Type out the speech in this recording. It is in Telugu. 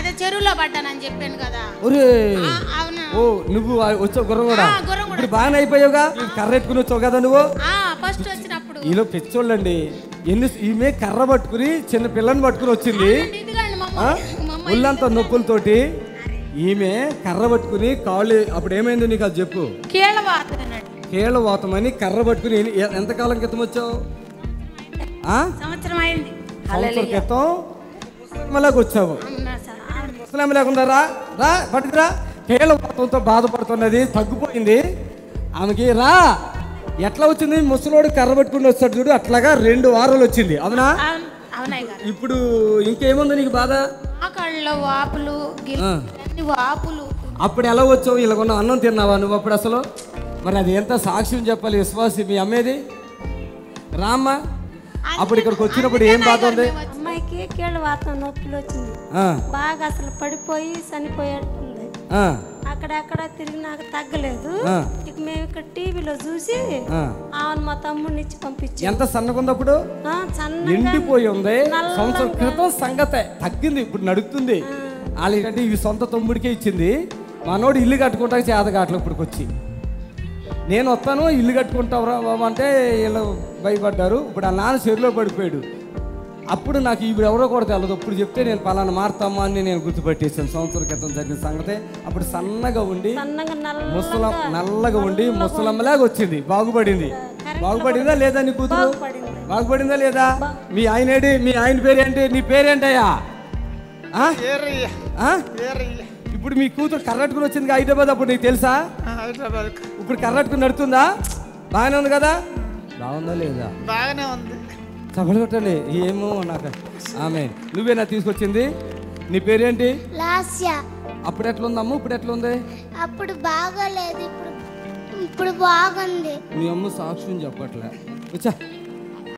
అదే చెరువులో పడ్డానని చెప్పాను కదా. అవునా? ఓ నువ్వు వచ్చావు గుర్రం కూడా. ఇప్పుడు బాగానే అయిపోయావుగా. కర్ర ఎట్టుకుని వచ్చావు కదా నువ్వు. ఫస్ట్ వచ్చినప్పుడు ఈలో పెచ్చోళ్ళండి. ఈమె కర్ర పట్టుకుని చిన్న పిల్లని పట్టుకుని వచ్చింది. ఒళ్ళంతా నొప్పులతోటి ఈమె కర్ర పట్టుకుని కాళ్ళు. అప్పుడు ఏమైంది నీకు అది చెప్పు. కీళ్ళవాతం అని కర్ర పట్టుకుని ఎంతకాలం క్రితం వచ్చావు? సంవత్సరం అయింది. సంవత్సరం క్రితం ముసలాంలాగా వచ్చావు. ముసలాం లేకుండా రా రా పట్టుకురా. కీళ్ళవాతంతో బాధపడుతున్నది, తగ్గిపోయింది ఆమెకి. రా ఎట్లా వచ్చింది? ముసలోడు కర్ర పట్టుకుని వస్తాడు చూడు, అట్లాగా 2 వారాలు వచ్చింది. అవునా? ఇప్పుడు ఇంకేముంది నీకు బాధ? వాపులు వాపులు. అప్పుడు ఎలా వచ్చావు? ఇలాగొన్న అన్నం తిన్నావా నువ్వు అప్పుడు అసలు? మరి అది ఎంత సాక్ష్యం చెప్పాలి విశ్వాసి. మీ అమ్మేది రామ్మా. అప్పుడు ఇక్కడికి వచ్చినప్పుడు ఏం బాధ ఉంది? అమ్మాయికి కీళ్ళ వాతం నొప్పులు వచ్చింది బాగా, అసలు పడిపోయి చనిపోయేట్టుంది. అక్కడెక్కడ తిరిగి నాకు తగ్గలేదు. ఇక మేము ఇక్కడ టీవీలో చూసి ఆమెను మా తమ్ముడిని ఇచ్చి పంపించి. ఎంత సన్నగుంది అప్పుడు? ఎండిపోయి ఉంది. సంవత్సరం క్రితం సంగతే తగ్గింది, ఇప్పుడు నడుస్తుంది. వాళ్ళకంటే ఇవి సొంత తమ్ముడికే ఇచ్చింది. మనోడు ఇల్లు కట్టుకుంటా చేతగాట్లు. ఇప్పటికి వచ్చి నేను వస్తాను ఇల్లు కట్టుకుంటావురా బాబు అంటే వీళ్ళు భయపడ్డారు. ఇప్పుడు ఆ నాన్న చెరువులో పడిపోయాడు. అప్పుడు నాకు ఇవి ఎవరో కూడా తెలియదు. అప్పుడు చెప్తే నేను పలానా మారుతామా అని నేను గుర్తుపట్టేసాను. సంవత్సరం క్రితం జరిగిన సంగతే. అప్పుడు సన్నగా ఉండి నల్లగా ఉండి ముసలమ్మలాగా వచ్చింది. బాగుపడింది. బాగుపడిందా లేదా నీ కూతురు? బాగుపడిందా లేదా? మీ ఆయనేడి? మీ ఆయన పేరేంటి? నీ పేరేంటయ్యా? ఇప్పుడు మీ కూతురు కర్రట్టుకుని వచ్చింది హైదరాబాద్. అప్పుడు నీకు తెలుసా? ఇప్పుడు కర్రట్టుకుని నడుతుందా? బాగానే ఉంది కదా? బాగుందా లేదా? బాగానే ఉంది. చప్పట్లు కొట్టండి. ఏమో నాకు. ఆమె నువ్వేనా తీసుకొచ్చింది? నీ పేరేంటి? అప్పుడు ఎట్లుందమ్మ? ఇప్పుడు ఎట్లుంది? అప్పుడు బాగాలేదు, ఇప్పుడు బాగుంది. మీ అమ్మ సాక్ష్యం చెప్పట్లే. వచ్చా